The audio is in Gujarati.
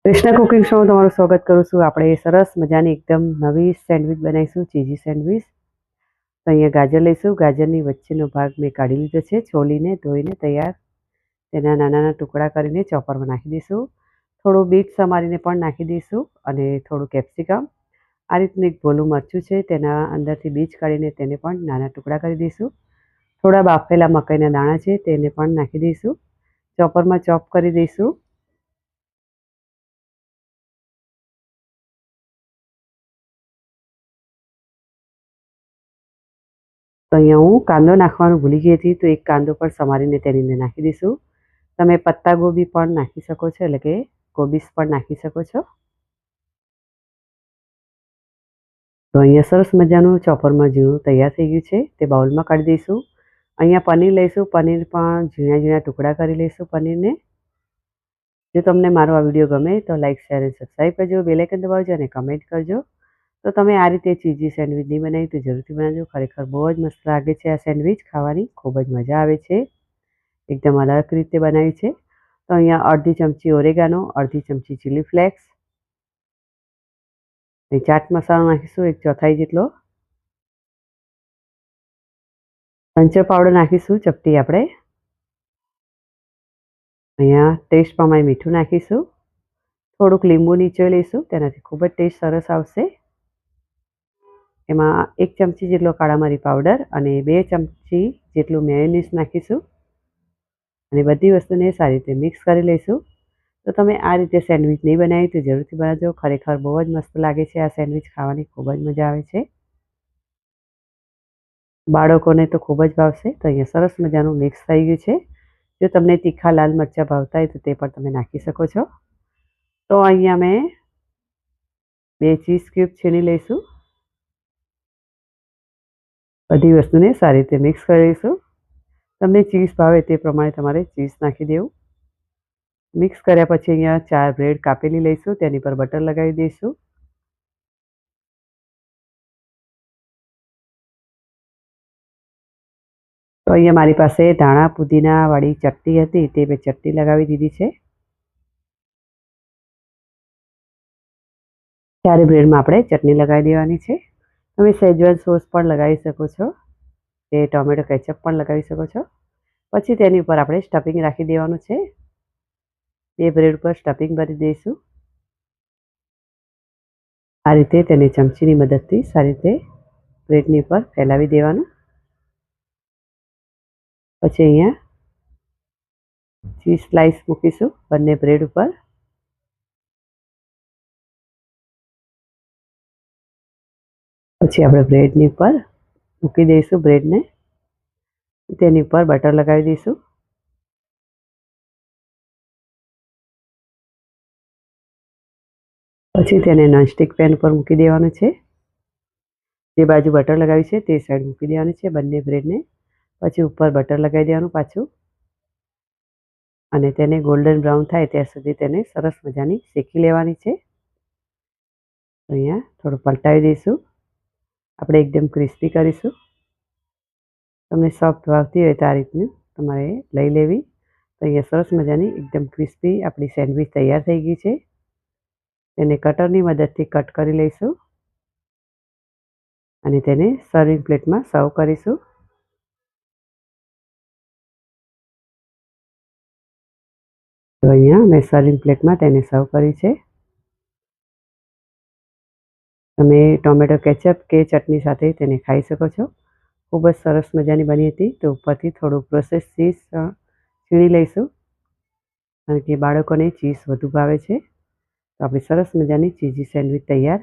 કૃષ્ણ કુકિંગ શોમાં તમારું સ્વાગત કરું છું। આપણે સરસ મજાની એકદમ નવી સેન્ડવિચ બનાવીશું, ચીઝી સેન્ડવિચ। તો અહીંયા ગાજર લઈશું। ગાજરની વચ્ચેનો ભાગ મેં કાઢી લીધો છે, છોલીને ધોઈને તૈયાર તેના નાના નાના ટુકડા કરીને ચોપરમાં નાખી દઈશું। થોડું બીટ સમારીને પણ નાખી દઈશું અને થોડું કેપ્સિકમ, આ રીતનું એક ભોલું મરચું છે, તેના અંદરથી બીજ કાઢીને તેને પણ નાના ટુકડા કરી દઈશું। થોડા બાફેલા મકાઈના દાણા છે, તેને પણ નાખી દઈશું, ચોપરમાં ચોપ કરી દઈશું। તો અહીંયા હું કાંદો નાખવાનું ભૂલી ગઈ હતી, તો એક કાંદો પણ સમારીને તેની અંદર નાખી દઈશું। તમે પત્તા ગોબી પણ નાખી શકો છો, એટલે કે કોબીસ પણ નાખી શકો છો। તો અહીંયા સરસ મજાનું ચોપરમાં ઝીણું તૈયાર થઈ ગયું છે, તે બાઉલમાં કાઢી દઈશું। અહીંયા પનીર લઈશું, પનીર પણ ઝીણા ઝીણા ટુકડા કરી લઈશું પનીરને। જો તમને મારો આ વિડીયો ગમે તો લાઈક, શેર અને સબસ્ક્રાઈબ કરજો, બેલ આઇકન દબાવજો અને કમેન્ટ કરજો। તો તમે આ રીતે ચીઝી સેન્ડવિચ નહીં બનાવી તો જરૂરથી બનાવજો, ખરેખર બહુ જ મસ્ત લાગે છે। આ સેન્ડવિચ ખાવાની ખૂબ જ મજા આવે છે, એકદમ અલગ રીતે બનાવી છે। તો અહીંયા અડધી ચમચી ઓરેગાનો, અડધી ચમચી ચીલી ફ્લેક્સ, ચાટ મસાલો નાખીશું 1/4 જેટલો, સંચર પાવડર નાખીશું ચપટી આપણે, અહીંયા ટેસ્ટ પ્રમાણે મીઠું નાખીશું, થોડુંક લીંબુ નીચોઈ લઈશું, તેનાથી ખૂબ જ ટેસ્ટ સરસ આવશે। એમાં 1 ચમચી જેટલો કાળા મરી પાવડર અને 2 ચમચી જેટલું મેયોનીઝ નાખીશું અને બધી વસ્તુને સારી રીતે મિક્સ કરી લઈશું। તો તમે આ રીતે સેન્ડવિચ નહીં બનાવી તો જરૂરથી બનાવજો, ખરેખર બહુ જ મસ્ત લાગે છે। આ સેન્ડવિચ ખાવાની ખૂબ જ મજા આવે છે, બાળકોને તો ખૂબ જ ભાવશે। તો અહીંયા સરસ મજાનું મિક્સ થઈ ગયું છે। જો તમને તીખા લાલ મરચાં ભાવતા હોય તો તે પણ તમે નાખી શકો છો। તો અહીંયા મેં 2 ચીઝ ક્યુબ છીણી લઈશું, બધી વસ્તુને સારી રીતે મિક્સ કરી લઈશું। તમને ચીઝ ભાવે તે પ્રમાણે તમારે ચીઝ નાખી દેવું। મિક્સ કર્યા પછી અહીંયા 4 બ્રેડ કાપેલી લઈશું, તેની પર બટર લગાવી દઈશું। તો અહીંયા મારી પાસે ધાણા પુદીનાવાળી ચટણી હતી, તે મેં ચટણી લગાવી દીધી છે। 4 બ્રેડમાં આપણે ચટણી લગાવી દેવાની છે। તમે શેઝવાન સોસ પણ લગાવી શકો છો, તે ટોમેટો કેચઅપ પણ લગાવી શકો છો। પછી તેની ઉપર આપણે સ્ટફિંગ રાખી દેવાનું છે, 2 બ્રેડ પર સ્ટફિંગ ભરી દઈશું। આ રીતે તેને ચમચીની મદદથી સારી રીતે બ્રેડની ઉપર ફેલાવી દેવાનું। પછી અહીંયા ચીઝ સ્લાઇસ મૂકીશું બંને બ્રેડ ઉપર। પછી આપણે બ્રેડની ઉપર મૂકી દઈશું બ્રેડને, તેની ઉપર બટર લગાવી દઈશું। પછી તેને નોનસ્ટિક પેન પર મૂકી દેવાનું છે, જે બાજુ બટર લગાવી છે તે સાઈડ મૂકી દેવાનું છે બંને બ્રેડને। પછી ઉપર બટર લગાવી દેવાનું પાછું અને તેને ગોલ્ડન બ્રાઉન થાય ત્યાં સુધી તેને સરસ મજાની શેકી લેવાની છે। અહીંયા થોડું પલટાવી દઈશું, આપણે એકદમ ક્રિસ્પી કરીશું। તમને સોફ્ટ ભાવતી હોય તો આ રીતનું તમારે લઈ લેવી। તો અહીંયા સરસ મજાની એકદમ ક્રિસ્પી આપણી સેન્ડવિચ તૈયાર થઈ ગઈ છે। તેને કટરની મદદથી કટ કરી લઈશું અને તેને સર્વિંગ પ્લેટમાં સર્વ કરીશું। તો અહીંયા મેં સર્વિંગ પ્લેટમાં તેને સર્વ કરી છે। તમે ટોમેટો કેચઅપ કે ચટણી સાથે તેને ખાઈ શકો છો, ખૂબ જ સરસ મજાની બની હતી। તો ઉપરથી થોડું પ્રોસેસ ચીઝ છીણી લઈશું, કારણ કે બાળકોને ચીઝ વધુ ભાવે છે। તો આપણી સરસ મજાની ચીઝી સેન્ડવિચ તૈયાર।